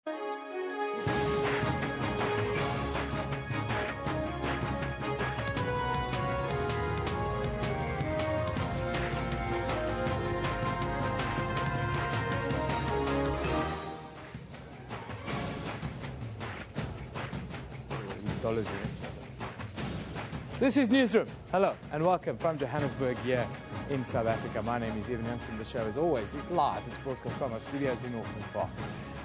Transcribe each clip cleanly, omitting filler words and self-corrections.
$. This is Newsroom. Hello and welcome from Johannesburg here in South Africa. My name is Eben Jansen. The show, as always, is live. It's broadcast from our studios in Auckland Park.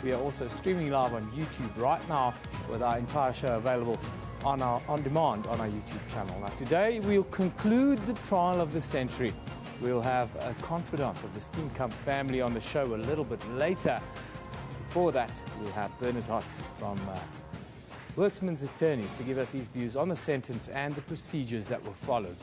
We are also streaming live on YouTube right now with our entire show available on demand on our YouTube channel. Now, today we'll conclude the trial of the century. We'll have a confidant of the Steenkamp family on the show a little bit later. Before that, we'll have Bernard Hotz from Worksman's attorneys to give us his views on the sentence and the procedures that were followed.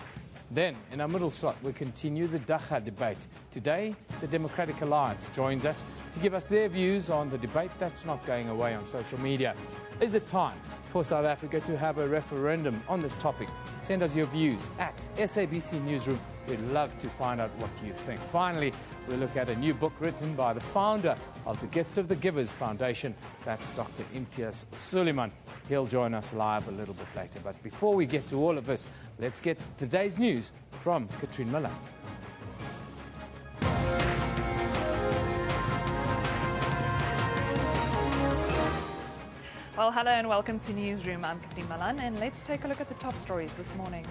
Then, in our middle slot, we'll continue the Dagga debate. Today, the Democratic Alliance joins us to give us their views on the debate that's not going away on social media. Is it time for South Africa to have a referendum on this topic? Send us your views at SABC Newsroom. We'd love to find out what you think. Finally, we'll look at a new book written by the founder of the Gift of the Givers Foundation. That's Dr. Imtiaz Suleiman. He'll join us live a little bit later. But before we get to all of this, let's get today's news from Katrine Miller. Well, hello and welcome to Newsroom. I'm Katrine Malan, and let's take a look at the top stories this morning.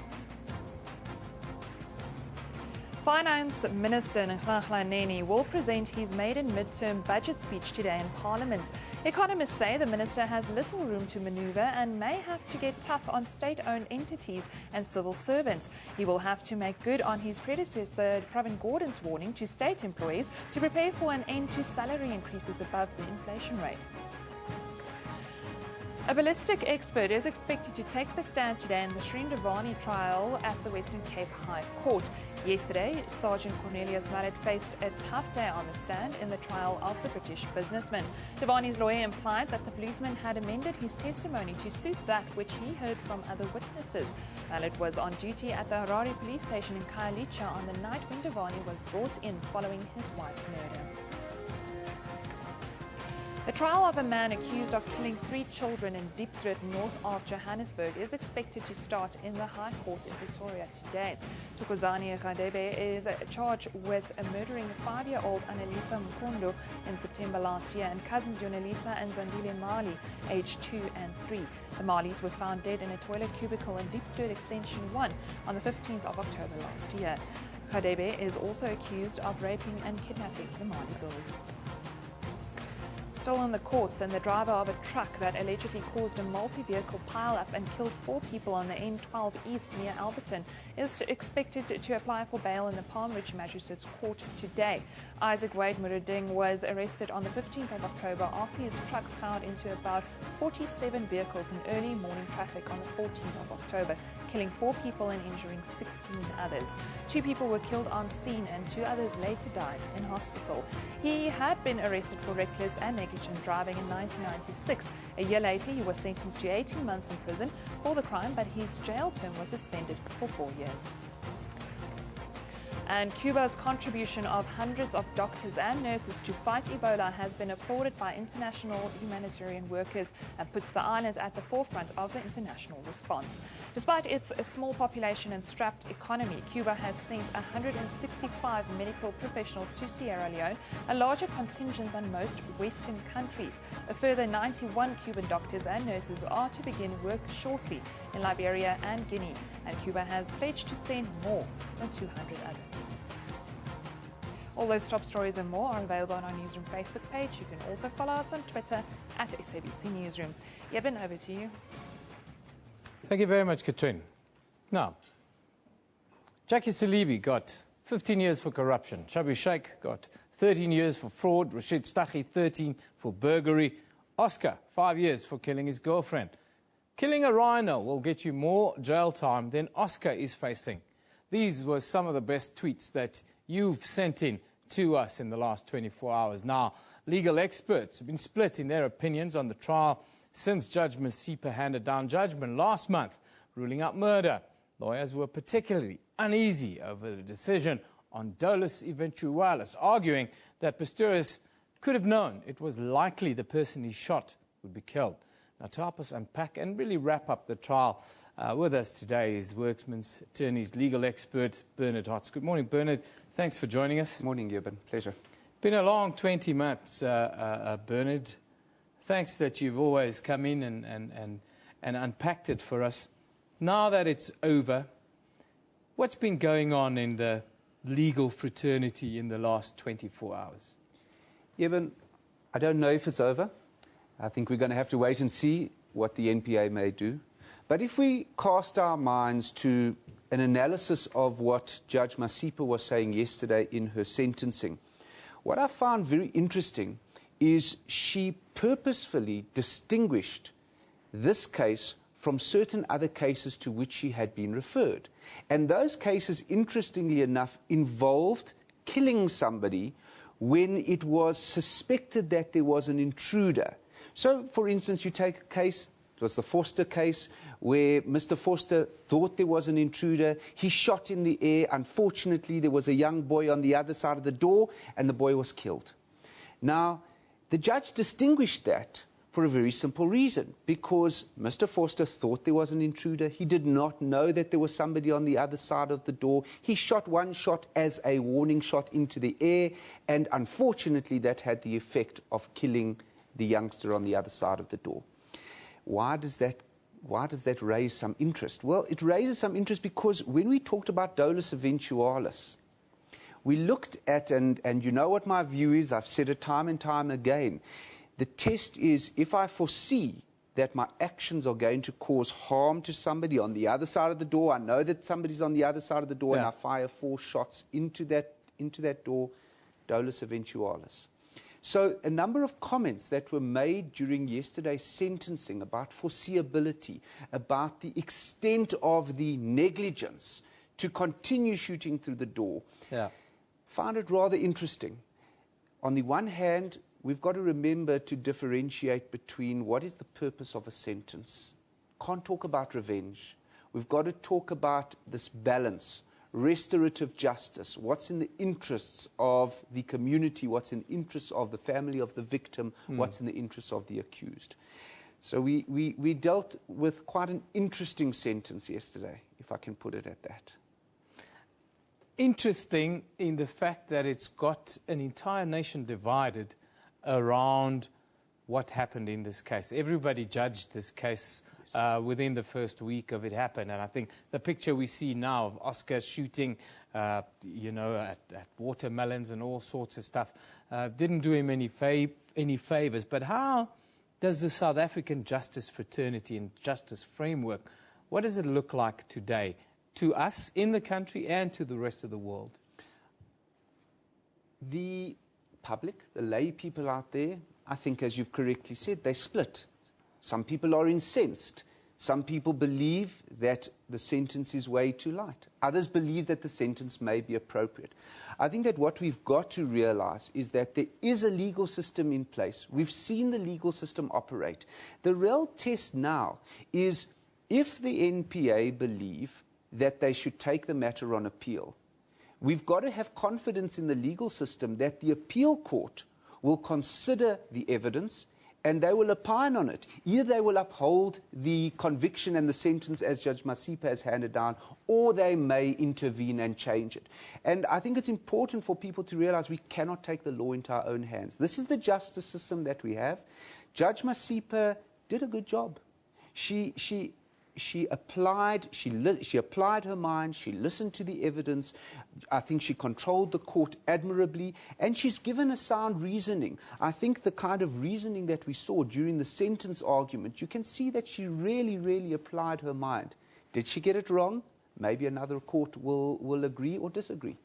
Finance Minister Nhlanhla Nene will present his maiden midterm budget speech today in Parliament. Economists say the minister has little room to manoeuvre and may have to get tough on state-owned entities and civil servants. He will have to make good on his predecessor Pravin Gordhan's warning to state employees to prepare for an end to salary increases above the inflation rate. A ballistic expert is expected to take the stand today in the Srindavani trial at the Western Cape High Court. Yesterday, Sergeant Cornelius Marett faced a tough day on the stand in the trial of the British businessman. Davani's lawyer implied that the policeman had amended his testimony to suit that which he heard from other witnesses. Marett was on duty at the Harare police station in Khayelitsha on the night when Davani was brought in following his wife's murder. The trial of a man accused of killing 3 children in Diepsloot, north of Johannesburg, is expected to start in the High Court in Pretoria today. Thokozani Radebe is charged with murdering 5-year-old Annalisa Mkondo in September last year and cousins Yonelisa and Zandile Mali, aged 2 and 3. The Malis were found dead in a toilet cubicle in Diepsloot Extension 1 on the 15th of October last year. Radebe is also accused of raping and kidnapping the Mali girls. Still in the courts, and the driver of a truck that allegedly caused a multi-vehicle pile-up and killed 4 people on the N12 East near Alberton is expected to apply for bail in the Palm Ridge Magistrates Court today. Isaac Wade Murading was arrested on the 15th of October after his truck plowed into about 47 vehicles in early morning traffic on the 14th of October, killing 4 people and injuring 16 others. 2 people were killed on scene and 2 others later died in hospital. He had been arrested for reckless and negligent driving in 1996. A year later, he was sentenced to 18 months in prison for the crime, but his jail term was suspended for 4 years. And Cuba's contribution of hundreds of doctors and nurses to fight Ebola has been applauded by international humanitarian workers and puts the island at the forefront of the international response. Despite its small population and strapped economy, Cuba has sent 165 medical professionals to Sierra Leone, a larger contingent than most Western countries. A further 91 Cuban doctors and nurses are to begin work shortly in Liberia and Guinea, and Cuba has pledged to send more than 200 others. All those top stories and more are available on our Newsroom Facebook page. You can also follow us on Twitter at SABC Newsroom. Eben, over to you. Thank you very much, Katrine. Now, Jackie Salibi got 15 years for corruption. Shabu Sheikh got 13 years for fraud. Rashid Staghi, 13 for burglary. Oscar, 5 years for killing his girlfriend. Killing a rhino will get you more jail time than Oscar is facing. These were some of the best tweets that you've sent in to us in the last 24 hours. Now, legal experts have been split in their opinions on the trial since Judge Masipa handed down judgment last month, ruling out murder. Lawyers were particularly uneasy over the decision on dolus eventualis, arguing that Pistorius could have known it was likely the person he shot would be killed. Now, to help us unpack and really wrap up the trial, with us today is Worksman's Attorney's legal expert, Bernard Hotz. Good morning, Bernard. Thanks for joining us. Good morning, Eben. Pleasure. Been a long 20 months, Bernard. Thanks that you've always come in and unpacked it for us. Now that it's over, what's been going on in the legal fraternity in the last 24 hours? Eben, I don't know if it's over. I think we're going to have to wait and see what the NPA may do. But if we cast our minds to an analysis of what Judge Masipa was saying yesterday in her sentencing, what I found very interesting is she purposefully distinguished this case from certain other cases to which she had been referred. And those cases, interestingly enough, involved killing somebody when it was suspected that there was an intruder. So, for instance, you take a case, it was the Forster case, where Mr. Forster thought there was an intruder. He shot in the air. Unfortunately, there was a young boy on the other side of the door, and the boy was killed. Now, the judge distinguished that for a very simple reason, because Mr. Forster thought there was an intruder. He did not know that there was somebody on the other side of the door. He shot one shot as a warning shot into the air, and unfortunately, that had the effect of killing the youngster on the other side of the door. Why does that raise some interest? Well, it raises some interest because when we talked about dolus eventualis, we looked at, and you know what my view is, I've said it time and time again, the test is if I foresee that my actions are going to cause harm to somebody on the other side of the door, I know that somebody's on the other side of the door, and I fire 4 shots into that door, dolus eventualis. So a number of comments that were made during yesterday's sentencing about foreseeability, about the extent of the negligence to continue shooting through the door, found it rather interesting. On the one hand, we've got to remember to differentiate between what is the purpose of a sentence. Can't talk about revenge. We've got to talk about this balance. Restorative justice, what's in the interests of the community, what's in the interests of the family of the victim, what's in the interests of the accused. So we dealt with quite an interesting sentence yesterday, if I can put it at that. Interesting in the fact that it's got an entire nation divided around what happened in this case. Everybody judged this case within the first week of it happened. And I think the picture we see now of Oscar shooting, at watermelons and all sorts of stuff, didn't do him any favors. But how does the South African justice fraternity and justice framework, what does it look like today to us in the country and to the rest of the world? The public, the lay people out there, I think, as you've correctly said, they split. Some people are incensed. Some people believe that the sentence is way too light. Others believe that the sentence may be appropriate. I think that what we've got to realize is that there is a legal system in place. We've seen the legal system operate. The real test now is if the NPA believe that they should take the matter on appeal, we've got to have confidence in the legal system that the appeal court will consider the evidence and they will opine on it. Either they will uphold the conviction and the sentence as Judge Masipa has handed down, or they may intervene and change it. And I think it's important for people to realize we cannot take the law into our own hands. This is the justice system that we have. Judge Masipa did a good job. She applied her mind, she listened to the evidence. I think she controlled the court admirably, and she's given a sound reasoning. I think the kind of reasoning that we saw during the sentence argument, you can see that she really, really applied her mind. Did she get it wrong? Maybe another court will agree or disagree.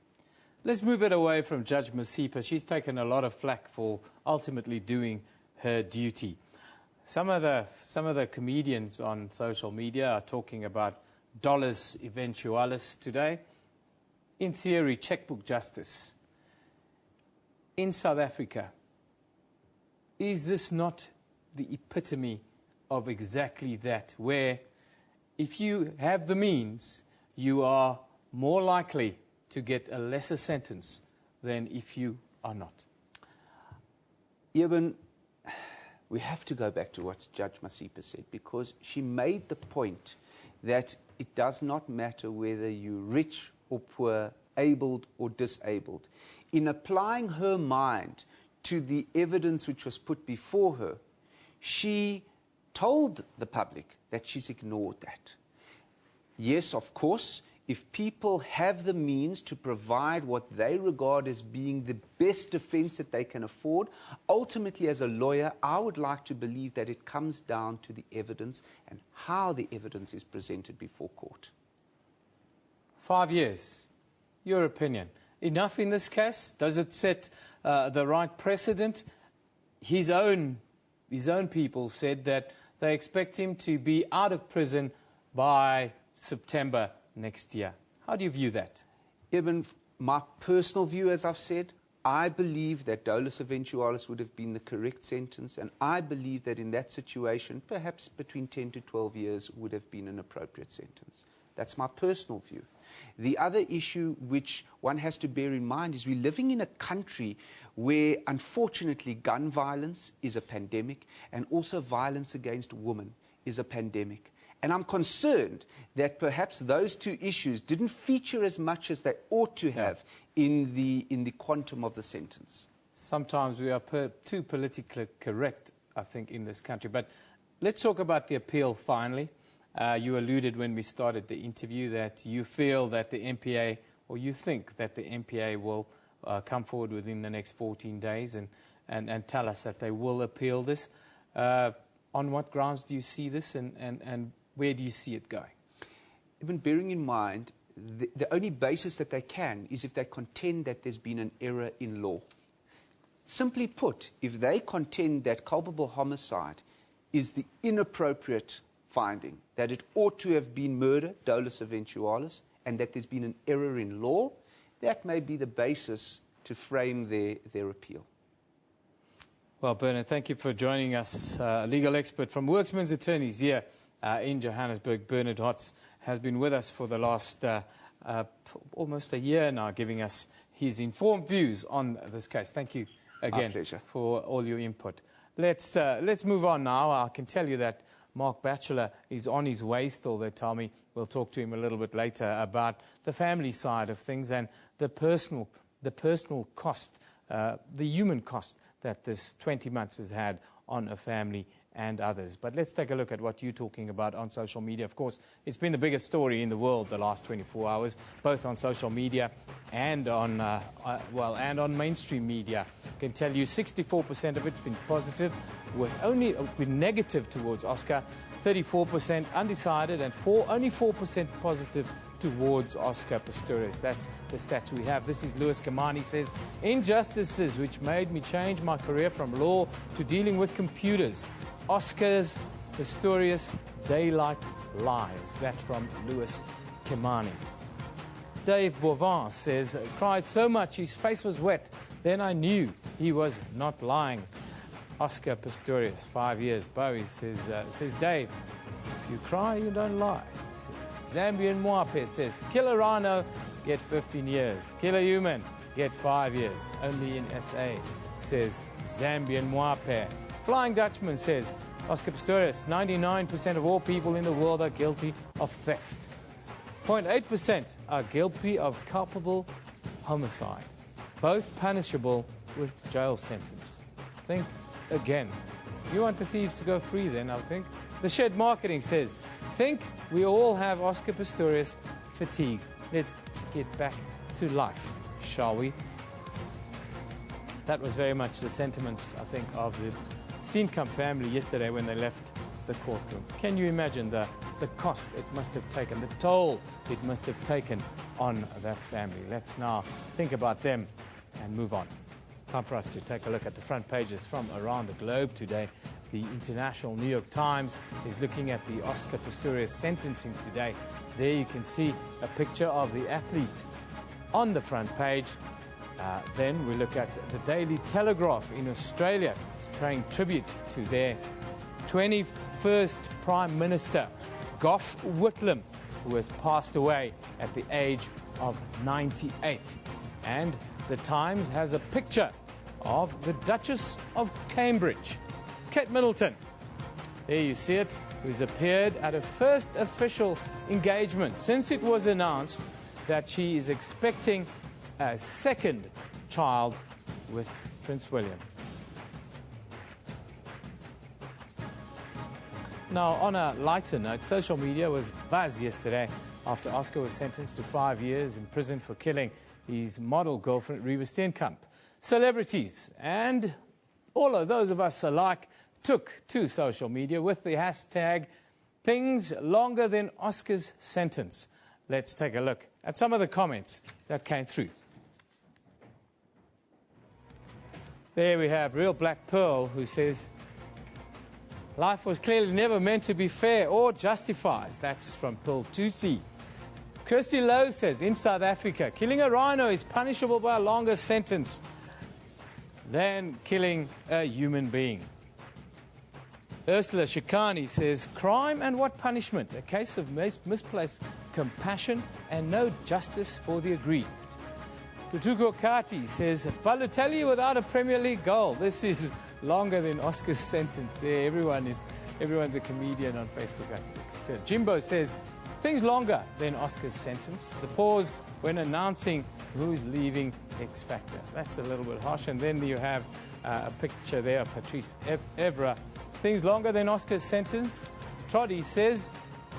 Let's move it away from Judge Masipa. She's taken a lot of flack for ultimately doing her duty. Some of the comedians on social media are talking about dolus eventualis today. In theory, checkbook justice. In South Africa, is this not the epitome of exactly that, where if you have the means, you are more likely to get a lesser sentence than if you are not? Eben, we have to go back to what Judge Masipa said, because she made the point that it does not matter whether you're rich or poor, abled or disabled. In applying her mind to the evidence which was put before her, she told the public that she's ignored that. Yes, of course, if people have the means to provide what they regard as being the best defense that they can afford, ultimately as a lawyer, I would like to believe that it comes down to the evidence and how the evidence is presented before court. 5 years. Your opinion. Enough in this case? Does it set the right precedent? His own people said that they expect him to be out of prison by September next year. How do you view that? Eben, my personal view, as I've said, I believe that dolus eventualis would have been the correct sentence, and I believe that in that situation, perhaps between 10 to 12 years would have been an appropriate sentence. That's my personal view. The other issue which one has to bear in mind is we're living in a country where, unfortunately, gun violence is a pandemic, and also violence against women is a pandemic. And I'm concerned that perhaps those two issues didn't feature as much as they ought to have in the quantum of the sentence. Sometimes we are too politically correct, I think, in this country. But let's talk about the appeal finally. You alluded when we started the interview that you feel that the MPA, or you think that the MPA will come forward within the next 14 days and tell us that they will appeal this. On what grounds do you see this, and where do you see it going? Even bearing in mind, the only basis that they can is if they contend that there's been an error in law. Simply put, if they contend that culpable homicide is the inappropriate finding, that it ought to have been murder, dolus eventualis, and that there's been an error in law, that may be the basis to frame their appeal. Well, Bernard, thank you for joining us. Legal expert from Worksman's Attorneys here in Johannesburg. Bernard Hotz has been with us for the last almost a year now, giving us his informed views on this case. Thank you again for all your input. Let's move on now. I can tell you that Mark Bachelor is on his way still. They tell me. We'll talk to him a little bit later about the family side of things and the personal cost, the human cost that this 20 months has had on a family and others. But let's take a look at what you're talking about on social media. Of course, it's been the biggest story in the world the last 24 hours, both on social media and on mainstream media. I can tell you 64% of it's been positive, with only been negative towards Oscar, 34% undecided, and only 4% positive towards Oscar Pistorius. That's the stats we have. This is Lewis Kamani says, injustices which made me change my career from law to dealing with computers. Oscars, Pistorius, daylight lies. That's from Lewis Kamani. Dave Boivin says, cried so much his face was wet, then I knew he was not lying. Oscar Pistorius, 5 years. Bowie says, Dave, if you cry, you don't lie. Zambian Mwape says, kill a rhino, get 15 years. Kill a human, get 5 years. Only in SA, says Zambian Mwape. Flying Dutchman says, Oscar Pistorius, 99% of all people in the world are guilty of theft. 0.8% are guilty of culpable homicide, both punishable with jail sentence. Think again. You want the thieves to go free then, I think. The Shed Marketing says, think we all have Oscar Pistorius fatigue. Let's get back to life, shall we? That was very much the sentiment, I think, of the Steenkamp family yesterday when they left the courtroom. Can you imagine the cost it must have taken, the toll it must have taken on that family? Let's now think about them and move on. Time for us to take a look at the front pages from around the globe today. The International New York Times is looking at the Oscar Pistorius sentencing today. There you can see a picture of the athlete on the front page. Then we look at the Daily Telegraph in Australia. It's paying tribute to their 21st Prime Minister, Gough Whitlam, who has passed away at the age of 98. And the Times has a picture of the Duchess of Cambridge, Kate Middleton. There you see it, who's appeared at a first official engagement since it was announced that she is expecting a second child with Prince William. Now, on a lighter note, social media was buzz yesterday after Oscar was sentenced to 5 years in prison for killing his model girlfriend, Reba Steenkamp. Celebrities and all of those of us alike took to social media with the hashtag things longer than Oscar's sentence. Let's take a look at some of the comments that came through. There we have Real Black Pearl, who says, life was clearly never meant to be fair or justified. That's from Pearl 2C. Kirsty Lowe says, in South Africa, killing a rhino is punishable by a longer sentence than killing a human being. Ursula Shikani says, crime and what punishment? A case of misplaced compassion and no justice for the aggrieved. Tutuko Kati says, Balotelli without a Premier League goal. This is longer than Oscar's sentence. Yeah, everyone's a comedian on Facebook, I think. So Jimbo says, things longer than Oscar's sentence. The pause when announcing who's leaving X Factor. That's a little bit harsh. And then you have a picture there of Patrice Evra. Things longer than Oscar's sentence. Troddy says,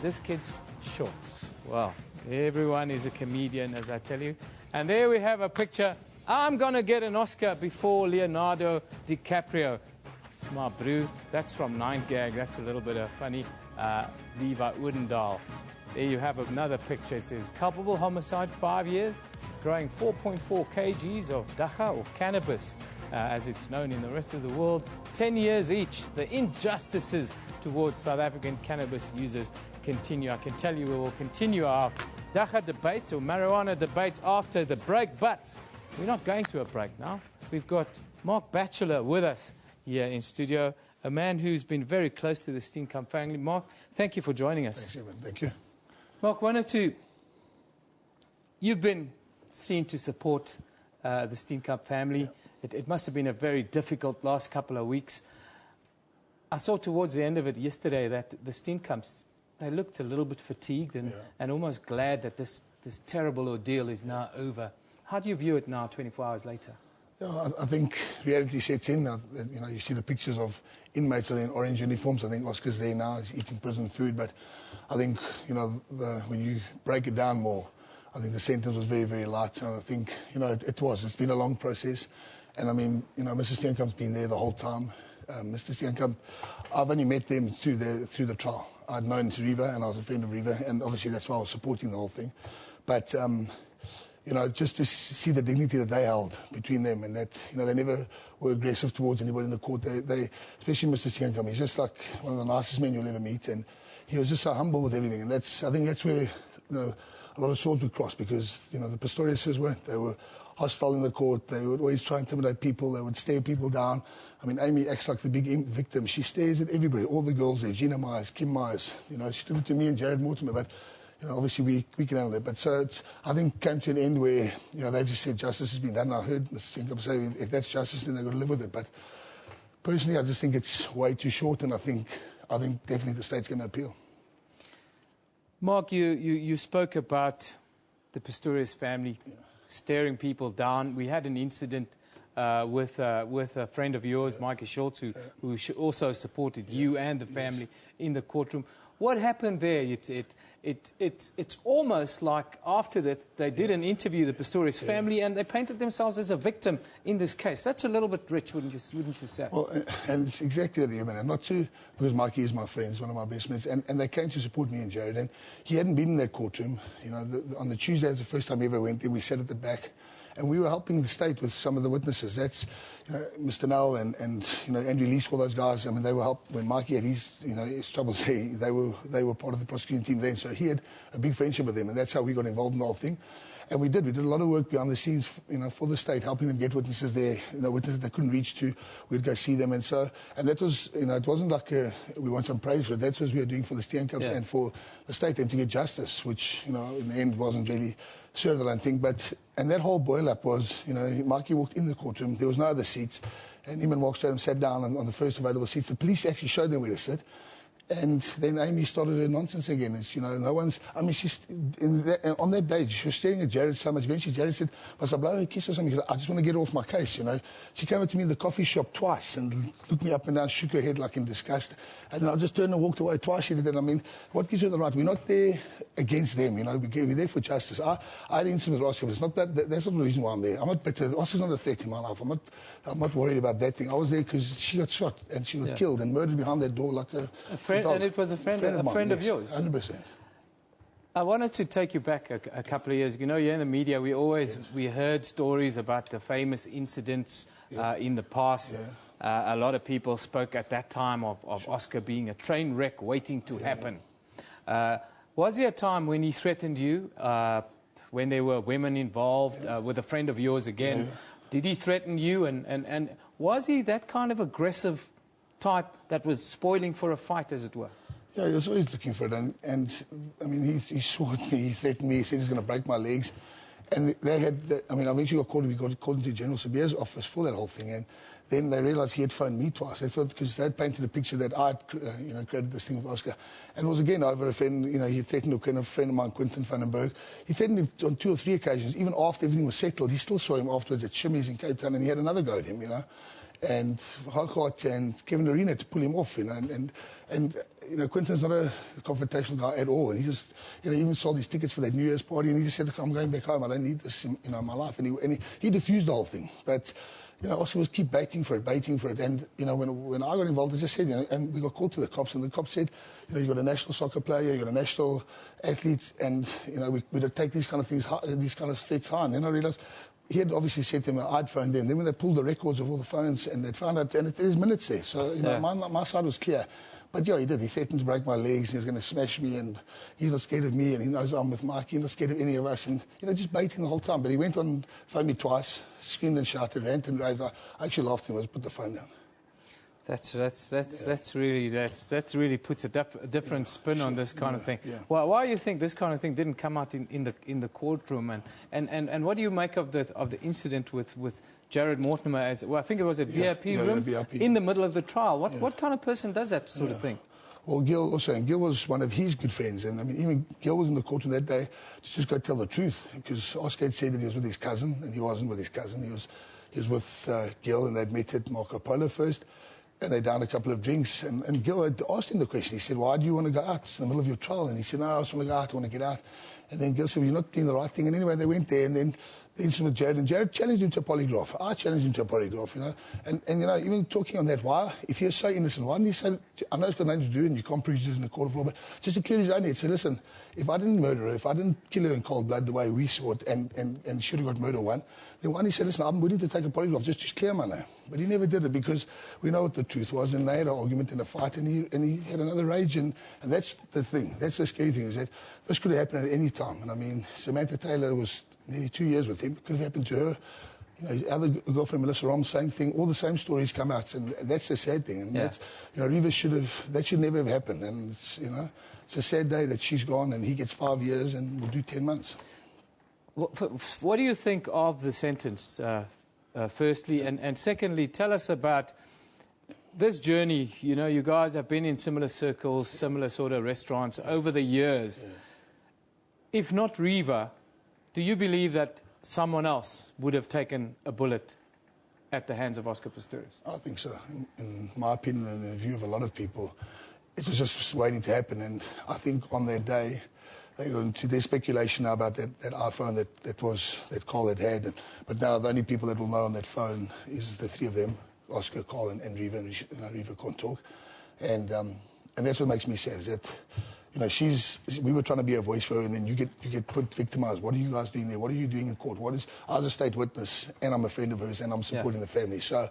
this kid's shorts. Well, everyone is a comedian, as I tell you. And there we have a picture. I'm going to get an Oscar before Leonardo DiCaprio. It's my brew. That's from 9gag. That's a little bit of funny. Levi Odendaal. There you have another picture. It says, culpable homicide, 5 years, growing 4.4 kgs of dacha, or cannabis, as it's known in the rest of the world. 10 years each. The injustices towards South African cannabis users continue. I can tell you we will continue our dacha debate or marijuana debate after the break, but we're not going to a break now. We've got Mark Bachelor with us here in studio, a man who's been very close to the Steenkamp family. Mark, thank you for joining us. Thanks, Eben. Thank you. Mark, you've been seen to support the Steenkamp family. Yeah. It must have been a very difficult last couple of weeks. I saw towards the end of it yesterday that the Steenkamps, they looked a little bit fatigued and almost glad that this terrible ordeal is now over. How do you view it now, 24 hours later? Yeah, I think reality sets in. You see the pictures of inmates that are in orange uniforms. I think Oscar's there now. He's eating prison food. But I think, when you break it down more, I think the sentence was very, very light. And I think, it was. It's been a long process. And, I mean, Mr. Steenkamp's been there the whole time. Mr. Steenkamp, I've only met them through the trial. I'd known Reva, and I was a friend of Reva. And obviously that's why I was supporting the whole thing. But... just to see the dignity that they held between them, and that, they never were aggressive towards anybody in the court. They especially Mr. Steenkamp, he's just like one of the nicest men you'll ever meet, and he was just so humble with everything. And I think that's where a lot of swords would cross, because the Pistoriuses weren't. They were hostile in the court. They would always try and intimidate people. They would stare people down. I mean, Amy acts like the big victim. She stares at everybody, all the girls there, Gina Myers, Kim Myers. She did it to me and Jared Mortimer, but. Obviously we can handle that. But so I think came to an end where, they just said justice has been done. I heard Mr. Steenkamp say if that's justice, then they've got to live with it. But personally, I just think it's way too short, and I think definitely the state's going to appeal. Mark, you spoke about the Pistorius family staring people down. We had an incident with a friend of yours, Mike Schultz, who also supported you and the family in the courtroom. What happened there? It's almost like after that they did an interview, the Pistorius family, and they painted themselves as a victim in this case. That's a little bit rich, wouldn't you say? Well, and it's exactly that, Eben. And not to, because Mikey is my friend, he's one of my best mates, and they came to support me and Jared. And he hadn't been in that courtroom. On the Tuesday, it's the first time he ever went there. We sat at the back. And we were helping the state with some of the witnesses. That's, Mr. Nell and Andrew Leach, all those guys. I mean, they were helping when Mikey had his troubles. They were part of the prosecuting team then. So he had a big friendship with them, and that's how we got involved in the whole thing. And we did a lot of work behind the scenes, for the state, helping them get witnesses there, witnesses they couldn't reach to. We'd go see them, and that was, it wasn't like we want some praise for it. That's what we were doing for the Steenkamps and for the state, and to get justice, which, in the end wasn't really served, I don't think. And that whole boil-up was, you know, Marky walked in the courtroom, there was no other seats, and him and Mark Stradham sat down on the first available seats. The police actually showed them where to sit. And then Amy started her nonsense again. It's, you know, no one's... I mean, she's... on that day, she was staring at Jared so much. Eventually, Jared said, must I blow her a kiss or something? Because I just want to get her off my case, you know. She came up to me in the coffee shop twice and looked me up and down, shook her head like in disgust. And then I just turned and walked away. Twice she did that. I mean, what gives her the right? We're not there against them, you know. We're there for justice. I had an incident with Oscar, but it's not that's not the reason why I'm there. I'm not bitter. Oscar's not a threat in my life. I'm not worried about that thing. I was there because she got shot and she got killed and murdered behind that door like a friend. And it was a friend of yours. 100%. I wanted to take you back a couple of years. You know, here in the media, we heard stories about the famous incidents in the past. A lot of people spoke at that time of Oscar being a train wreck waiting to happen. Was there a time when he threatened you, when there were women involved, with a friend of yours again? Did he threaten you? And was he that kind of aggressive type that was spoiling for a fight, as it were? Yeah, he was always looking for it. And I mean, he saw me, he threatened me, he said he's going to break my legs. And they had, I mean, I eventually got called into General Sabier's office for that whole thing. And then they realised he had phoned me twice. They thought, because they'd painted a picture that I'd, you know, created this thing with Oscar. And it was again over a friend, you know, he threatened a friend of mine, Quentin van den Berg. He threatened him on 2 or 3 occasions. Even after everything was settled, he still saw him afterwards at Shimmy's in Cape Town, and he had another go at him, you know. And Hogart and Kevin Arena to pull him off, you know. And you know, Quentin's not a confrontational guy at all. And he just, you know, even sold his tickets for that New Year's party, and he just said, I'm going back home. I don't need this, you know, in my life. And he diffused the whole thing. But you know, Oscar was keep baiting for it. And, you know, when I got involved, as I said, you know, and we got called to the cops, and the cops said, you know, you've got a national soccer player, you've got a national athlete, and, you know, we don't take these kind of things, these kind of threats high. And then I realised he had obviously said to him, I'd phoned them. Then when they pulled the records of all the phones, and they found out, and there's minutes there. So, you know, my side was clear. But yeah, he did. He threatened to break my legs. He was going to smash me, and he's not scared of me, and he knows I'm with Mike. He's not scared of any of us, and you know, just baiting the whole time. But he went on, phoned me twice, screamed and shouted, ranted and raved. I actually laughed at him. I just put the phone down. That really puts a different spin on this kind of thing. Yeah. Well, why do you think this kind of thing didn't come out in the courtroom? And what do you make of the incident with Jared Mortimer? As well, I think it was a VIP room in the middle of the trial. What kind of person does that sort of thing? Well, Gil also, and Gil was one of his good friends, and I mean, even Gil was in the courtroom that day to just go tell the truth, because Oscar had said that he was with his cousin, and he wasn't with his cousin. He was with Gil, and they'd met at Marco Polo first. And they downed a couple of drinks. And Gil had asked him the question. He said, why do you want to go out? It's in the middle of your trial. And he said, no, I just want to go out. I want to get out. And then Gil said, well, you're not doing the right thing. And anyway, they went there. And then the incident with Jared. And Jared challenged him to a polygraph. I challenged him to a polygraph, you know. And you know, even talking on that, why, if you're so innocent, why didn't he say, I know it's got nothing to do and you can't prove it in the court of law, but just to clear his own head, say, listen, if I didn't murder her, if I didn't kill her in cold blood the way we saw it, and should have got murder one, then one, he said, listen, I'm willing to take a polygraph just to clear my name. But he never did it, because we know what the truth was, and they had an argument and a fight, and he had another rage, and that's the thing. That's the scary thing, is that this could have happened at any time. And I mean, Samantha Taylor was nearly 2 years with him. It could have happened to her. You know, his other girlfriend, Melissa Rom, same thing. All the same stories come out, and that's the sad thing. And that's, you know, Reva that should never have happened. And it's, you know, it's a sad day that she's gone, and he gets 5 years, and we'll do 10 months. What do you think of the sentence, firstly? And secondly, tell us about this journey. You know, you guys have been in similar circles, similar sort of restaurants over the years. Yeah. If not Reva, do you believe that someone else would have taken a bullet at the hands of Oscar Pistorius? I think so. In my opinion, and in the view of a lot of people, it was just waiting to happen. And I think on that day, they got into their speculation now about that iPhone that Carl had. But now the only people that will know on that phone is the three of them, Oscar, Carl, and Reva. And Reva can't talk. And that's what makes me sad, is that, you know, we were trying to be a voice for her, and then you get put victimized. What are you guys doing there? What are you doing in court? I was a state witness, and I'm a friend of hers, and I'm supporting the family. So,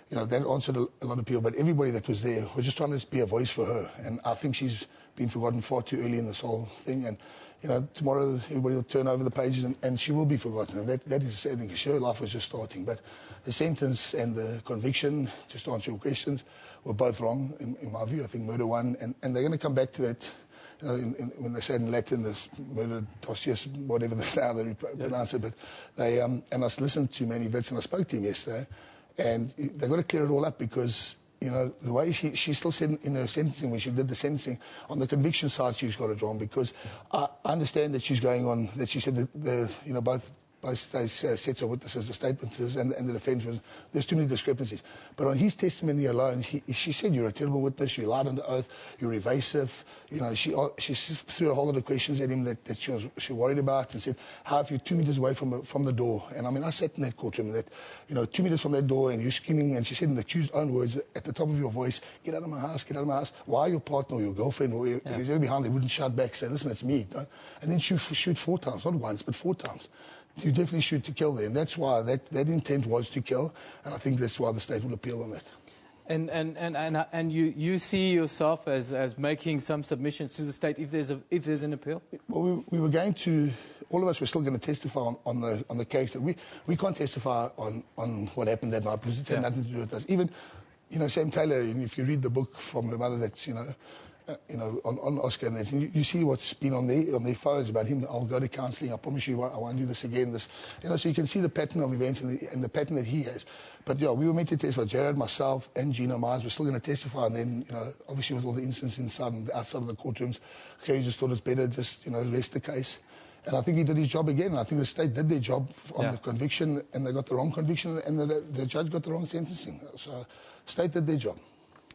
you know, that answered a lot of people. But everybody that was there was just trying to be a voice for her. And I think she's been forgotten far too early in this whole thing. And, you know, tomorrow everybody will turn over the pages, and she will be forgotten. And that is a sad thing, because her life was just starting. But the sentence and the conviction, just to answer your questions, were both wrong, in my view. I think murder won. And they're going to come back to that. you know, when they say in Latin, this murder dossiers, whatever they pronounce it, but they, and I listened to Manny Witz and I spoke to him yesterday, and they've got to clear it all up because, you know, the way she still said in her sentencing, when she did the sentencing, on the conviction side, she's got it wrong because I understand that she's going on, that she said that you know, both sets of witnesses, the statements and the defence, there's too many discrepancies. But on his testimony alone, she said, you're a terrible witness, you lied under oath, you're evasive. You know, she threw a whole lot of questions at him that she worried about and said, how if you're 2 meters away from the door? And I mean, I sat in that courtroom, that, you know, 2 meters from that door and you're screaming, and she said in the accused's own words, at the top of your voice, get out of my house, get out of my house. Why your partner or your girlfriend or if you're behind, they wouldn't shout back, say, listen, it's me. Don't? And then shoot 4 times, not once, but 4 times. You definitely shoot to kill there, and that's why that intent was to kill, and I think that's why the state will appeal on that. And you see yourself as making some submissions to the state if there's an appeal? Well, we were going to, all of us were still going to testify on the character. We can't testify on what happened that night because it had nothing to do with us. Even, you know, Sam Taylor, if you read the book from her mother, that's, you know, on Oscar, and you see what's been on their phones about him. I'll go to counselling. I promise you, I won't do this again. This, you know, so you can see the pattern of events and the pattern that he has. But yeah, we were meant to testify. Jared, myself, and Gina Myers were still going to testify. And then, you know, obviously with all the incidents inside and outside of the courtrooms, Kerry just thought it's better just, you know, rest the case. And I think he did his job again. I think the state did their job on the conviction, and they got the wrong conviction, and the judge got the wrong sentencing. So, state did their job.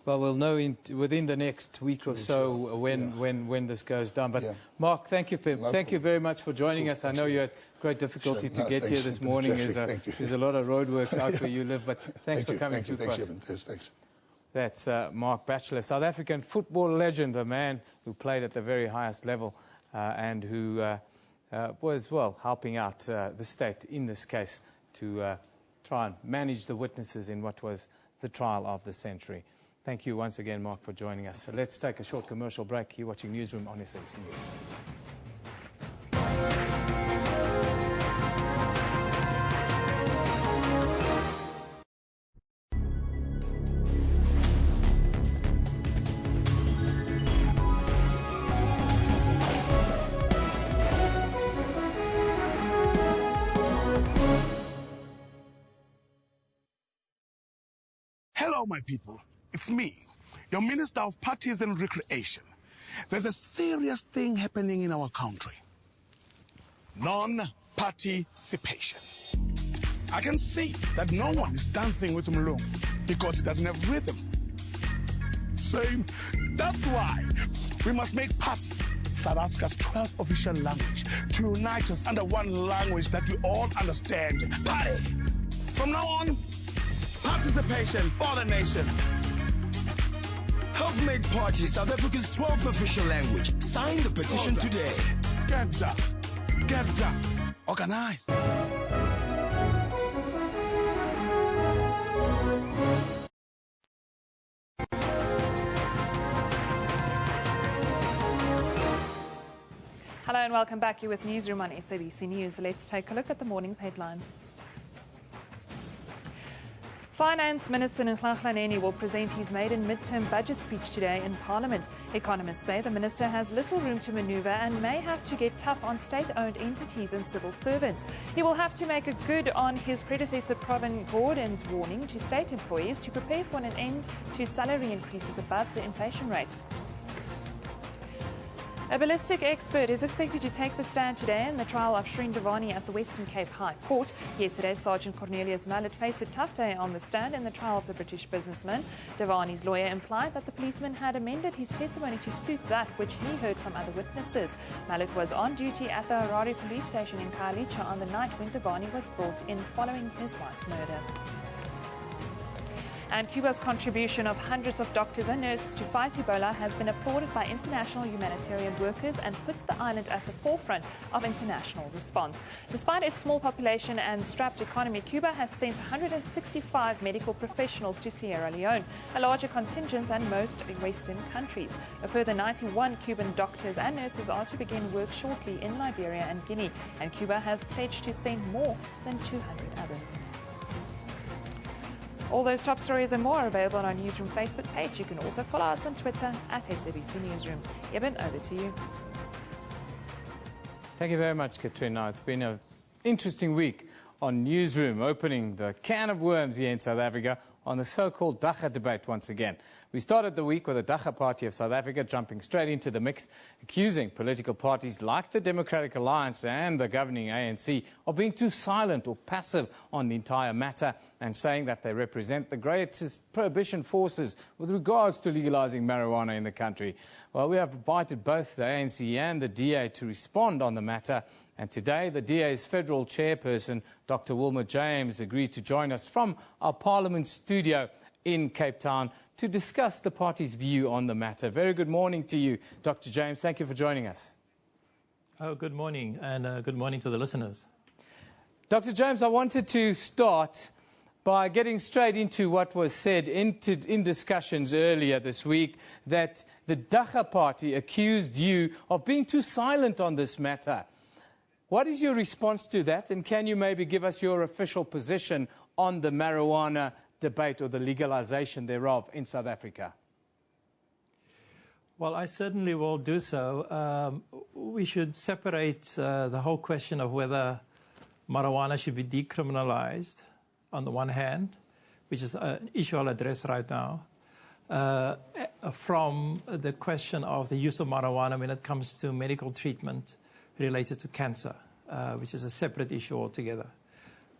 Well, we'll know within the next week or so when this goes down. But Mark, thank you very much for joining us. I know you had great difficulty to get here this morning. There's a lot of roadworks out where you live, but thanks for coming through for us. Thanks. That's Mark Bachelor, South African football legend, a man who played at the very highest level and who was, well, helping out the state in this case to try and manage the witnesses in what was the trial of the century. Thank you once again, Mark, for joining us. Let's take a short commercial break. You're watching Newsroom on SABC News. Hello, my people. It's me, your Minister of Parties and Recreation. There's a serious thing happening in our country. Non-participation. I can see that no one is dancing with Mlungu because he doesn't have rhythm. Same. That's why we must make party South Africa's 12th official language to unite us under one language that we all understand. Party. From now on, participation for the nation. Help make party South Africa's 12th official language. Sign the petition today. Get down. Get down. Organize. Hello and welcome back. You're with Newsroom on SABC News. Let's take a look at the morning's headlines. Finance Minister Nhlanhla will present his maiden midterm budget speech today in Parliament. Economists say the minister has little room to manoeuvre and may have to get tough on state-owned entities and civil servants. He will have to make a good on his predecessor Pravin Gordhan's warning to state employees to prepare for an end to salary increases above the inflation rate. A ballistic expert is expected to take the stand today in the trial of Shreen Devani at the Western Cape High Court. Yesterday, Sergeant Cornelius Mallet faced a tough day on the stand in the trial of the British businessman. Devani's lawyer implied that the policeman had amended his testimony to suit that which he heard from other witnesses. Mallet was on duty at the Harare police station in Khayelitsha on the night when Devani was brought in following his wife's murder. And Cuba's contribution of hundreds of doctors and nurses to fight Ebola has been applauded by international humanitarian workers and puts the island at the forefront of international response. Despite its small population and strapped economy, Cuba has sent 165 medical professionals to Sierra Leone, a larger contingent than most Western countries. A further 91 Cuban doctors and nurses are to begin work shortly in Liberia and Guinea, and Cuba has pledged to send more than 200 others. All those top stories and more are available on our Newsroom Facebook page. You can also follow us on Twitter at SABC Newsroom. Eben, over to you. Thank you very much, Katrina. It's been an interesting week on Newsroom, opening the can of worms here in South Africa on the so-called Dagga debate once again. We started the week with the Dagga Party of South Africa jumping straight into the mix, accusing political parties like the Democratic Alliance and the governing ANC of being too silent or passive on the entire matter, and saying that they represent the greatest prohibition forces with regards to legalizing marijuana in the country. Well, we have invited both the ANC and the DA to respond on the matter. And today, the DA's federal chairperson, Dr. Wilma James, agreed to join us from our Parliament studio in Cape Town to discuss the party's view on the matter. Very good morning to you, Dr. James. Thank you for joining us. Oh, good morning, and good morning to the listeners. Dr. James, I wanted to start by getting straight into what was said in discussions earlier this week, that the Dagga Party accused you of being too silent on this matter. What is your response to that, and can you maybe give us your official position on the marijuana debate or the legalization thereof in South Africa? Well, I certainly will do so. We should separate the whole question of whether marijuana should be decriminalized on the one hand, which is an issue I'll address right now, from the question of the use of marijuana when it comes to medical treatment related to cancer, which is a separate issue altogether.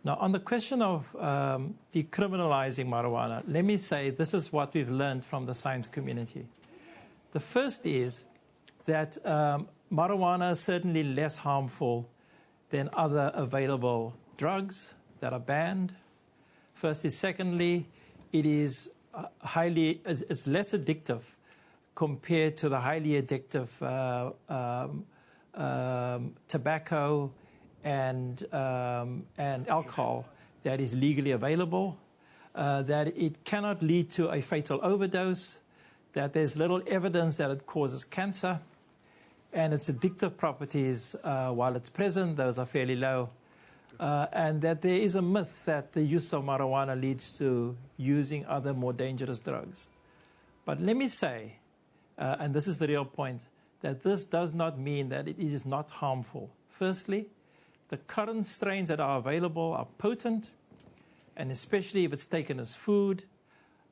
Now, on the question of decriminalizing marijuana, let me say this is what we've learned from the science community. The first is that marijuana is certainly less harmful than other available drugs that are banned. Firstly. Secondly, it is it's less addictive compared to the highly addictive tobacco and alcohol that is legally available, that it cannot lead to a fatal overdose, that there's little evidence that it causes cancer, and its addictive properties, while it's present, those are fairly low, and that there is a myth that the use of marijuana leads to using other more dangerous drugs. But let me say, and this is the real point, that this does not mean that it is not harmful. Firstly, the current strains that are available are potent, and especially if it's taken as food.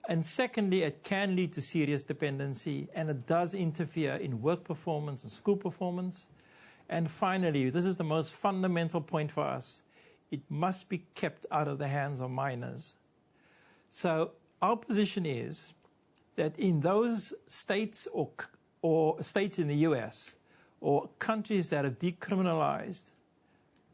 And secondly, it can lead to serious dependency, and it does interfere in work performance and school performance. And finally, this is the most fundamental point for us, it must be kept out of the hands of minors. So our position is that in those states or states in the US or countries that have decriminalized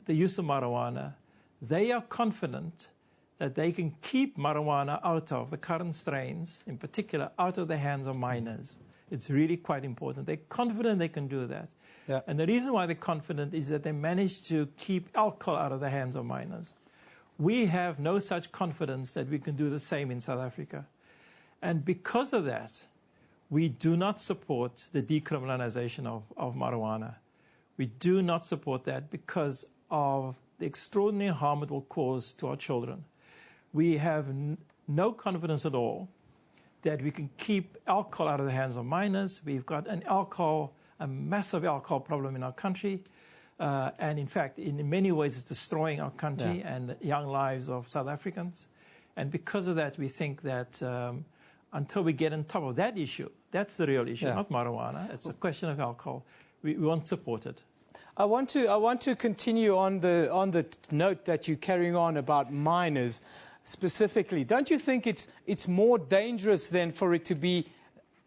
the use of marijuana, they are confident that they can keep marijuana out of the current strains, in particular, out of the hands of minors. It's really quite important. They're confident they can do that. Yeah. And the reason why they're confident is that they managed to keep alcohol out of the hands of minors. We have no such confidence that we can do the same in South Africa. And because of that, we do not support the decriminalization of marijuana. We do not support that because of the extraordinary harm it will cause to our children. We have no confidence at all that we can keep alcohol out of the hands of minors. We've got a massive alcohol problem in our country. And in fact, in many ways, it's destroying our country and the young lives of South Africans. And because of that, we think that until we get on top of that issue, that's the real issue, not marijuana. It's a question of alcohol. We won't support it. I want to continue on the note that you're carrying on about minors specifically. Don't you think it's more dangerous than for it to be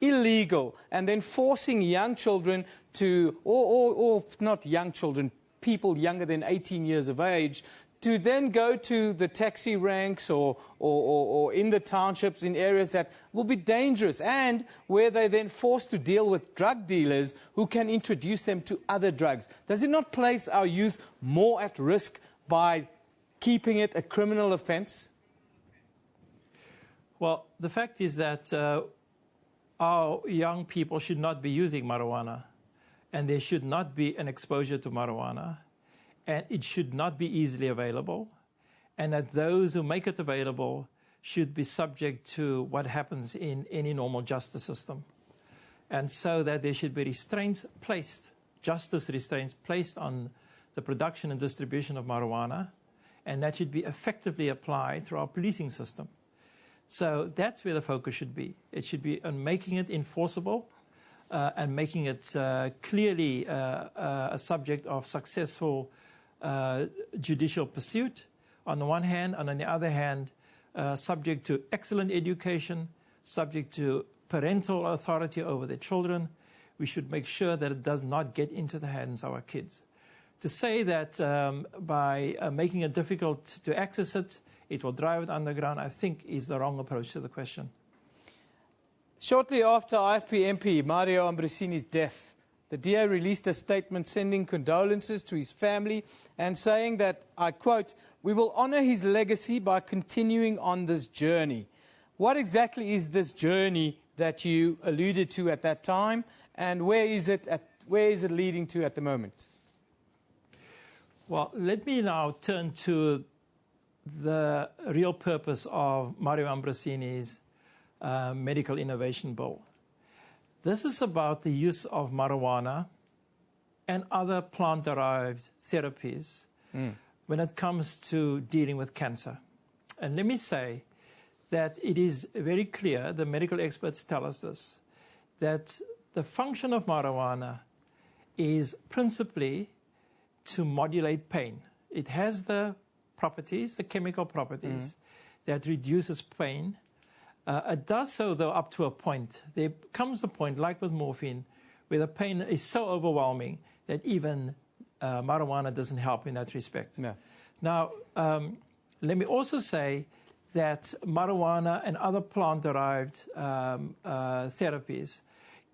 illegal and then forcing young children to, or not young children, people younger than 18 years of age, to then go to the taxi ranks or in the townships in areas that will be dangerous and where they're then forced to deal with drug dealers who can introduce them to other drugs? Does it not place our youth more at risk by keeping it a criminal offense? Well, the fact is that our young people should not be using marijuana, and there should not be an exposure to marijuana, and it should not be easily available, and that those who make it available should be subject to what happens in any normal justice system. And so that there should be restraints placed, justice restraints placed on the production and distribution of marijuana, and that should be effectively applied through our policing system. So that's where the focus should be. It should be on making it enforceable and making it clearly a subject of successful judicial pursuit on the one hand, and on the other hand, subject to excellent education, subject to parental authority over their children. We should make sure that it does not get into the hands of our kids. To say that by making it difficult to access it, it will drive it underground, I think is the wrong approach to the question. Shortly after IFP MP Mario Ambrosini's death, the DA released a statement sending condolences to his family and saying that, I quote, "We will honour his legacy by continuing on this journey." What exactly is this journey that you alluded to at that time, and where is it leading to at the moment? Well, let me now turn to the real purpose of Mario Ambrosini's medical innovation bill. This is about the use of marijuana and other plant-derived therapies when it comes to dealing with cancer. And let me say that it is very clear, the medical experts tell us this, that the function of marijuana is principally to modulate pain. It has the properties, the chemical properties, that reduces pain. It does so, though, up to a point. There comes the point, like with morphine, where the pain is so overwhelming that even marijuana doesn't help in that respect. No. Now, let me also say that marijuana and other plant-derived therapies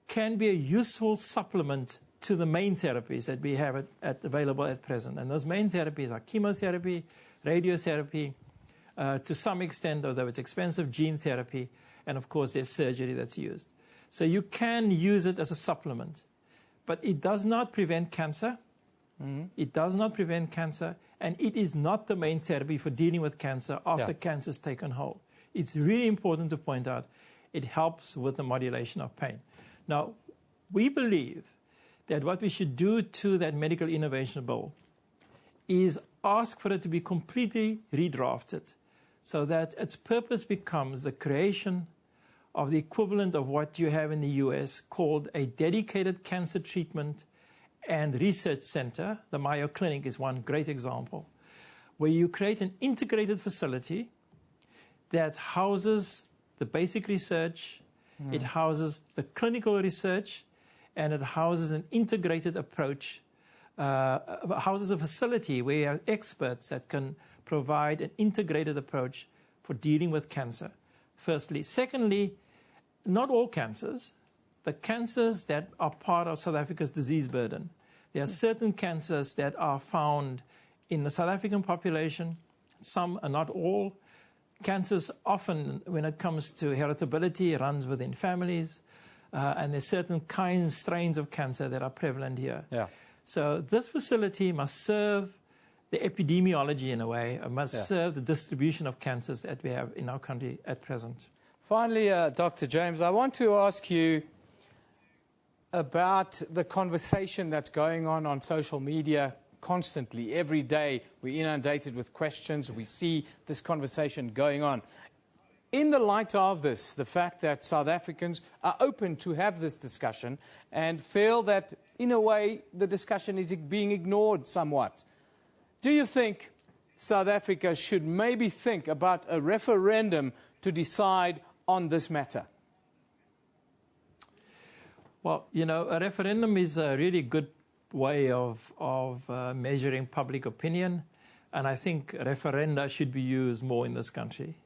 can be a useful supplement to the main therapies that we have available at present. And those main therapies are chemotherapy, radiotherapy, to some extent, although it's expensive, gene therapy, and of course there's surgery that's used. So you can use it as a supplement, but it does not prevent cancer. It does not prevent cancer, and it is not the main therapy for dealing with cancer after cancer's taken hold. It's really important to point out it helps with the modulation of pain. Now, we believe that what we should do to that medical innovation bill is ask for it to be completely redrafted so that its purpose becomes the creation of the equivalent of what you have in the US called a dedicated cancer treatment and research center. The Mayo Clinic is one great example, where you create an integrated facility that houses the basic research, it houses the clinical research, and it houses an integrated approach, houses a facility where you have experts that can provide an integrated approach for dealing with cancer, firstly. Secondly, not all cancers, the cancers that are part of South Africa's disease burden. There are certain cancers that are found in the South African population, some are not all. Cancers often, when it comes to heritability, runs within families, and there's certain kinds, strains of cancer that are prevalent here. So this facility must serve the epidemiology in a way, must serve the distribution of cancers that we have in our country at present. Finally, Dr. James, I want to ask you about the conversation that's going on social media constantly. Every day we're inundated with questions. We see this conversation going on. In the light of this, the fact that South Africans are open to have this discussion and feel that, in a way, the discussion is being ignored somewhat, do you think South Africa should maybe think about a referendum to decide on this matter? Well, you know, a referendum is a really good way of measuring public opinion, and I think referenda should be used more in this country.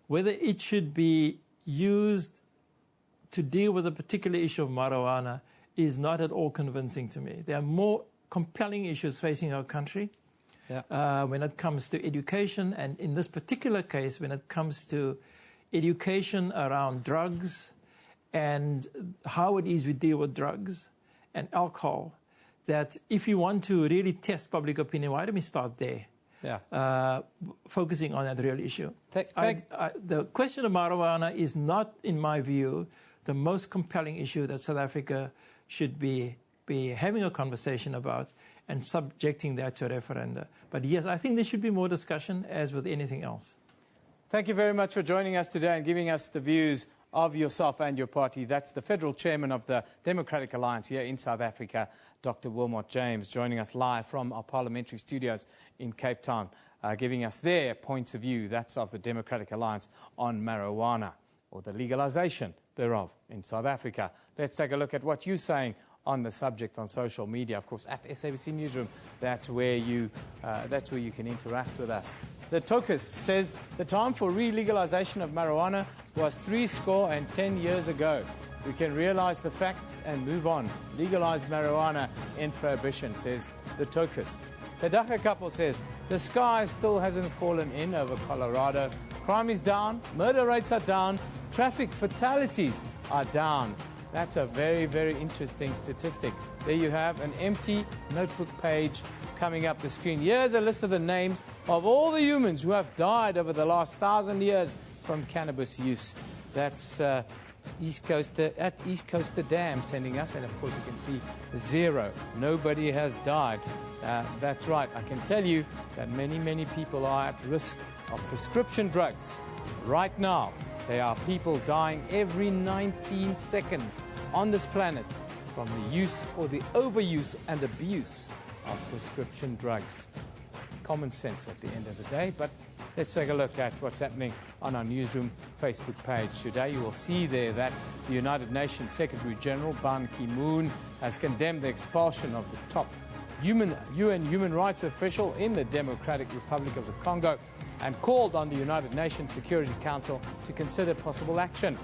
Whether it should be used to deal with a particular issue of marijuana is not at all convincing to me. There are more compelling issues facing our country when it comes to education, and in this particular case, when it comes to education around drugs and how it is we deal with drugs and alcohol, that if you want to really test public opinion, why don't we start there? focusing on that real issue. The question of marijuana is not, in my view, the most compelling issue that South Africa should be having a conversation about and subjecting that to a referenda. But yes, I think there should be more discussion, as with anything else. Thank you very much for joining us today and giving us the views of yourself and your party. That's the Federal Chairman of the Democratic Alliance here in South Africa, Dr. Wilmot James, joining us live from our parliamentary studios in Cape Town, giving us their points of view. That's of the Democratic Alliance on marijuana, or the legalization thereof in South Africa. Let's take a look at what you're saying on the subject on social media. Of course, at SABC Newsroom, that's where you can interact with us. The Tokus says the time for re-legalization of marijuana was 70 years ago. We can realize the facts and move on. Legalized marijuana in prohibition, says the Tokust. The Daka couple says the sky still hasn't fallen in over Colorado. Crime is down, murder rates are down, traffic fatalities are down. That's a very, very interesting statistic. There you have an empty notebook page coming up the screen. Here's a list of the names of all the humans who have died over the last 1,000 years from cannabis use. That's East Coaster Dam sending us, and of course you can see 0. Nobody has died. That's right. I can tell you that many, many people are at risk of prescription drugs right now. There are people dying every 19 seconds on this planet from the use or the overuse and abuse of prescription drugs. Common sense at the end of the day, but let's take a look at what's happening on our Newsroom Facebook page. Today you will see there that the United Nations Secretary General Ban Ki-moon has condemned the expulsion of the top UN human rights official in the Democratic Republic of the Congo and called on the United Nations Security Council to consider possible action.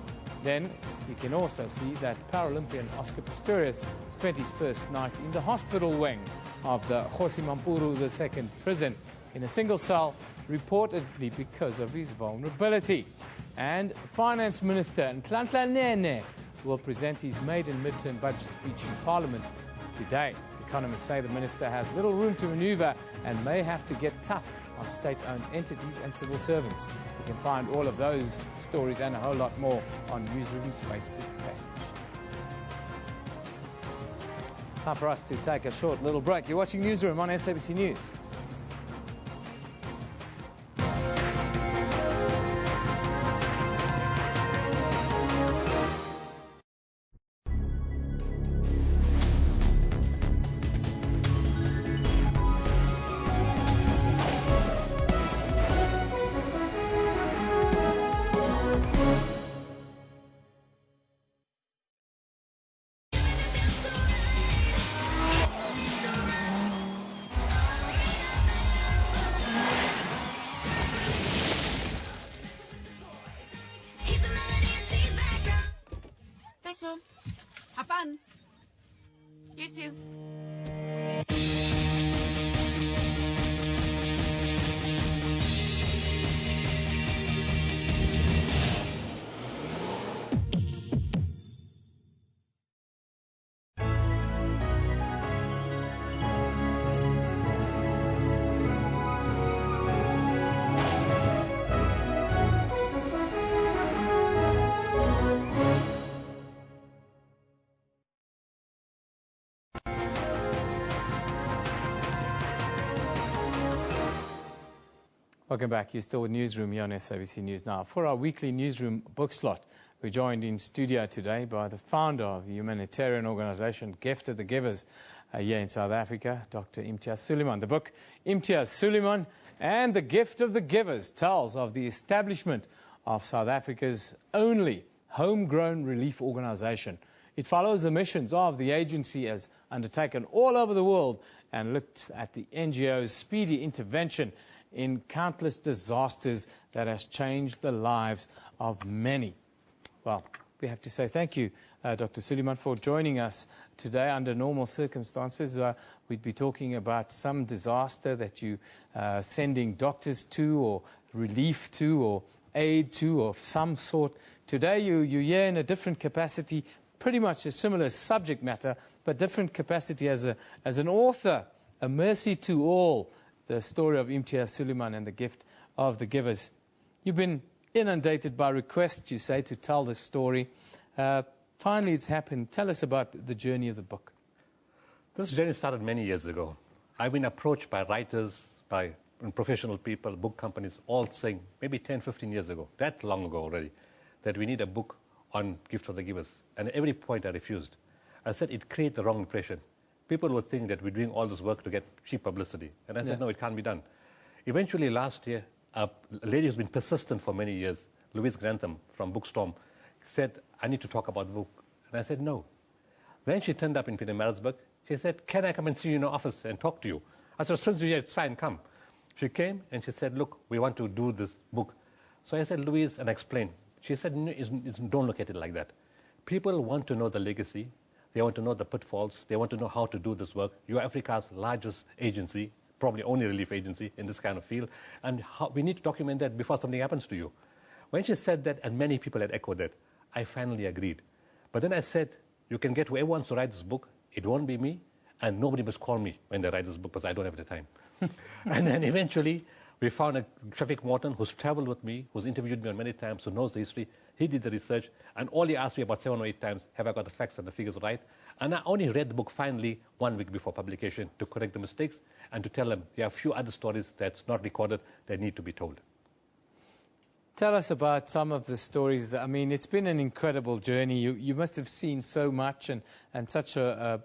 Then you can also see that Paralympian Oscar Pistorius spent his first night in the hospital wing of the Kgosi Mampuru II prison in a single cell, reportedly because of his vulnerability. And Finance Minister Nhlanhla Nene will present his maiden midterm budget speech in Parliament today. Economists say the minister has little room to maneuver and may have to get tough on state-owned entities and civil servants. You can find all of those stories and a whole lot more on Newsroom's Facebook page. Time for us to take a short little break. You're watching Newsroom on SABC News. Thanks, Mom. Have fun. You too. Welcome back. You're still with Newsroom here on SABC News. Now, for our weekly Newsroom book slot, we're joined in studio today by the founder of the humanitarian organization Gift of the Givers here in South Africa, Dr. Imtiaz Sooliman. The book, Imtiaz Sooliman and the Gift of the Givers, tells of the establishment of South Africa's only homegrown relief organization. It follows the missions of the agency as undertaken all over the world and looked at the NGO's speedy intervention in countless disasters that has changed the lives of many. Well, we have to say thank you, Dr. Sooliman, for joining us today. Under normal circumstances, we'd be talking about some disaster that you sending doctors to, or relief to, or aid to, of some sort. Today, you're here in a different capacity, pretty much a similar subject matter, but different capacity as an author, A Mercy to All, the story of Imtiaz Suleiman and the gift of the givers. You've been inundated by requests, you say, to tell the story. Finally, it's happened. Tell us about the journey of the book. This journey started many years ago. I've been approached by writers, by professional people, book companies, all saying, maybe 10, 15 years ago, that long ago already, that we need a book on Gift of the Givers. And at every point I refused. I said it creates the wrong impression. People would think that we're doing all this work to get cheap publicity. And I said, no, it can't be done. Eventually, last year, a lady who's been persistent for many years, Louise Grantham from Bookstorm, said, I need to talk about the book. And I said, no. Then she turned up in Pietermaritzburg. She said, can I come and see you in your office and talk to you? I said, since you're here, it's fine, come. She came and she said, look, we want to do this book. So I said, Louise, and I explained. She said, no, don't look at it like that. People want to know the legacy. They want to know the pitfalls. They want to know how to do this work. You're Africa's largest agency, probably only relief agency in this kind of field. And we need to document that before something happens to you. When she said that, and many people had echoed that, I finally agreed. But then I said, you can get whoever wants to write this book. It won't be me, and nobody must call me when they write this book because I don't have the time. And then eventually, we found a Shafiq Morton who's traveled with me, who's interviewed me on many times, who knows the history. He did the research, and all he asked me about 7 or 8 times, have I got the facts and the figures right? And I only read the book finally 1 week before publication to correct the mistakes and to tell them there are a few other stories that's not recorded that need to be told. Tell us about some of the stories. I mean, it's been an incredible journey. You must have seen so much and such a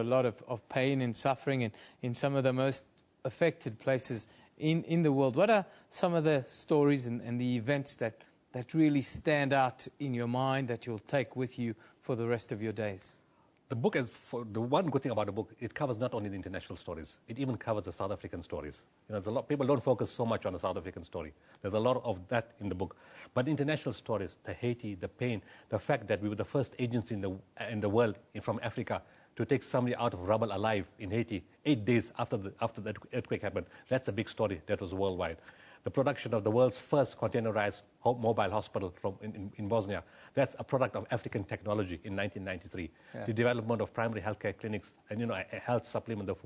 lot of pain and suffering in some of the most affected places in the world. What are some of the stories and the events that really stand out in your mind that you'll take with you for the rest of your days? The book is, the one good thing about the book, it covers not only the international stories, it even covers the South African stories. You know, there's a lot, people don't focus so much on the South African story. There's a lot of that in the book. But international stories, the Haiti, the pain, the fact that we were the first agency in the world from Africa to take somebody out of rubble alive in Haiti 8 days after the earthquake happened, that's a big story that was worldwide. The production of the world's first containerized mobile hospital in Bosnia. That's a product of African technology in 1993. Yeah. The development of primary healthcare clinics and a health supplement of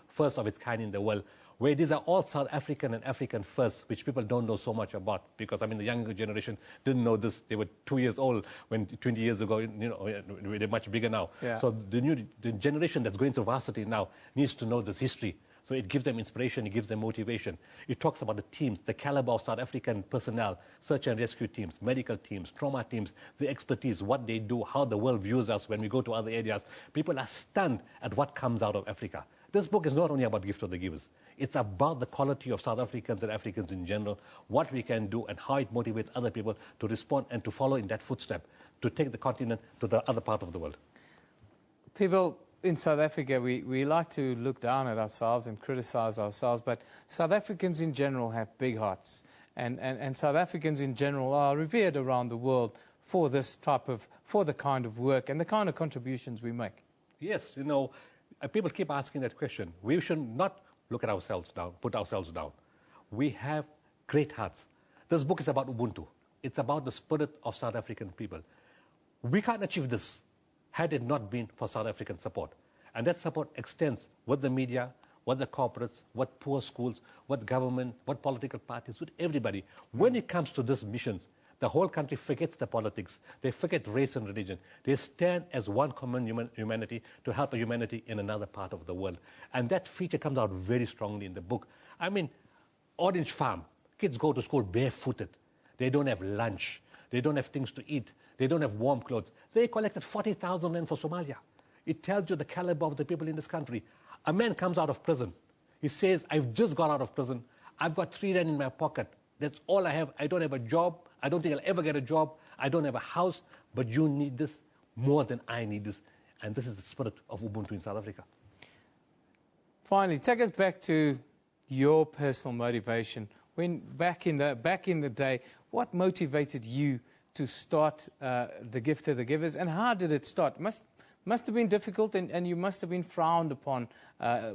first of its kind in the world, where these are all South African and African first, which people don't know so much about. Because, I mean, the younger generation didn't know this. They were 2 years old when 20 years ago, they're much bigger now. Yeah. So the generation that's going through varsity now needs to know this history. So it gives them inspiration, it gives them motivation. It talks about the teams, the caliber of South African personnel, search and rescue teams, medical teams, trauma teams, the expertise, what they do, how the world views us when we go to other areas. People are stunned at what comes out of Africa. This book is not only about Gift of the Givers. It's about the quality of South Africans and Africans in general, what we can do and how it motivates other people to respond and to follow in that footstep, to take the continent to the other part of the world. People in South Africa, we like to look down at ourselves and criticize ourselves, but South Africans in general have big hearts. And South Africans in general are revered around the world for the kind of work and the kind of contributions we make. Yes, people keep asking that question. We should not look at ourselves down, put ourselves down. We have great hearts. This book is about Ubuntu. It's about the spirit of South African people. We can't achieve this had it not been for South African support. And that support extends with the media, with the corporates, with poor schools, with government, with political parties, with everybody. When it comes to these missions, the whole country forgets the politics. They forget race and religion. They stand as one common humanity to help humanity in another part of the world. And that feature comes out very strongly in the book. I mean, Orange Farm, kids go to school barefooted. They don't have lunch. They don't have things to eat. They don't have warm clothes. They collected 40,000 rand for Somalia. It tells you the caliber of the people in this country. A man comes out of prison. He says, I've just got out of prison. I've got 3 rand in my pocket. That's all I have. I don't have a job. I don't think I'll ever get a job. I don't have a house. But you need this more than I need this. And this is the spirit of Ubuntu in South Africa. Finally, take us back to your personal motivation. When back in the day, what motivated you to start the Gift of the Givers, and how did it start? Must have been difficult, and you must have been frowned upon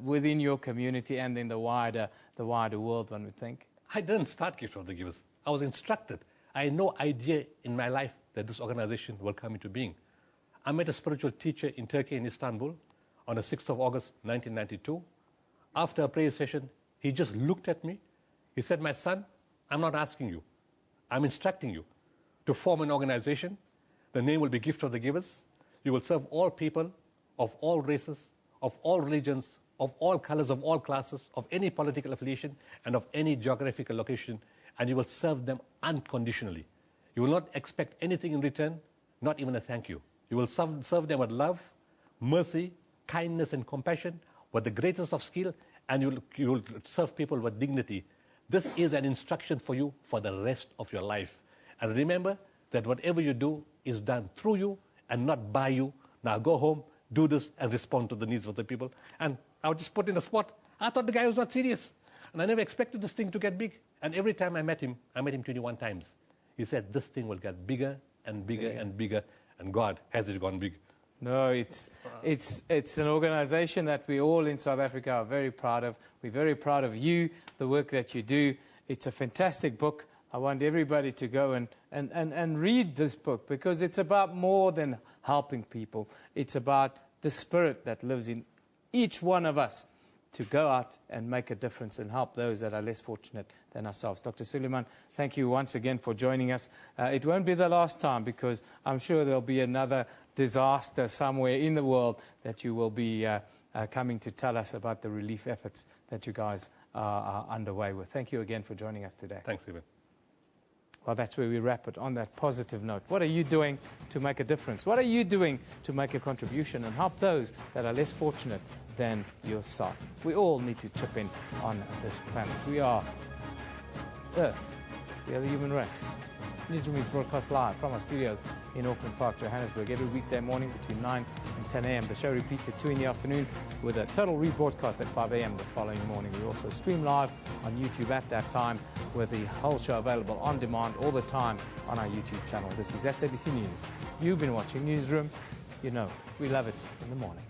within your community and in the wider world, one would think. I didn't start Gift of the Givers. I was instructed. I had no idea in my life that this organization will come into being. I met a spiritual teacher in Turkey, in Istanbul, on the 6th of August, 1992. After a prayer session, He just looked at me. He said, my son, I'm not asking you. I'm instructing you to form an organization. The name will be Gift of the Givers. You will serve all people of all races, of all religions, of all colors, of all classes, of any political affiliation, and of any geographical location, and you will serve them unconditionally. You will not expect anything in return, not even a thank you. You will serve them with love, mercy, kindness, and compassion, with the greatest of skill, and you will serve people with dignity. This is an instruction for you for the rest of your life. And remember that whatever you do is done through you and not by you. Now go home, do this, and respond to the needs of the people. And I was just put in a spot. I thought the guy was not serious. And I never expected this thing to get big. And every time I met him 21 times. He said, this thing will get bigger and bigger and bigger. And God, has it gone big? No, it's an organization that we all in South Africa are very proud of. We're very proud of you, the work that you do. It's a fantastic book. I want everybody to go and read this book, because it's about more than helping people. It's about the spirit that lives in each one of us to go out and make a difference and help those that are less fortunate than ourselves. Dr. Suleiman, thank you once again for joining us. It won't be the last time, because I'm sure there'll be another disaster somewhere in the world that you will be coming to tell us about the relief efforts that you guys are underway with. Thank you again for joining us today. Thanks, Eben. Well, that's where we wrap it, on that positive note. What are you doing to make a difference? What are you doing to make a contribution and help those that are less fortunate than yourself? We all need to chip in on this planet. We are Earth. We are the human race. Newsroom is broadcast live from our studios in Auckland Park, Johannesburg, every weekday morning between 9 and 10 a.m. The show repeats at 2 in the afternoon with a total rebroadcast at 5 a.m. the following morning. We also stream live on YouTube at that time, with the whole show available on demand all the time on our YouTube channel. This is SABC News. You've been watching Newsroom. You know, we love it in the morning.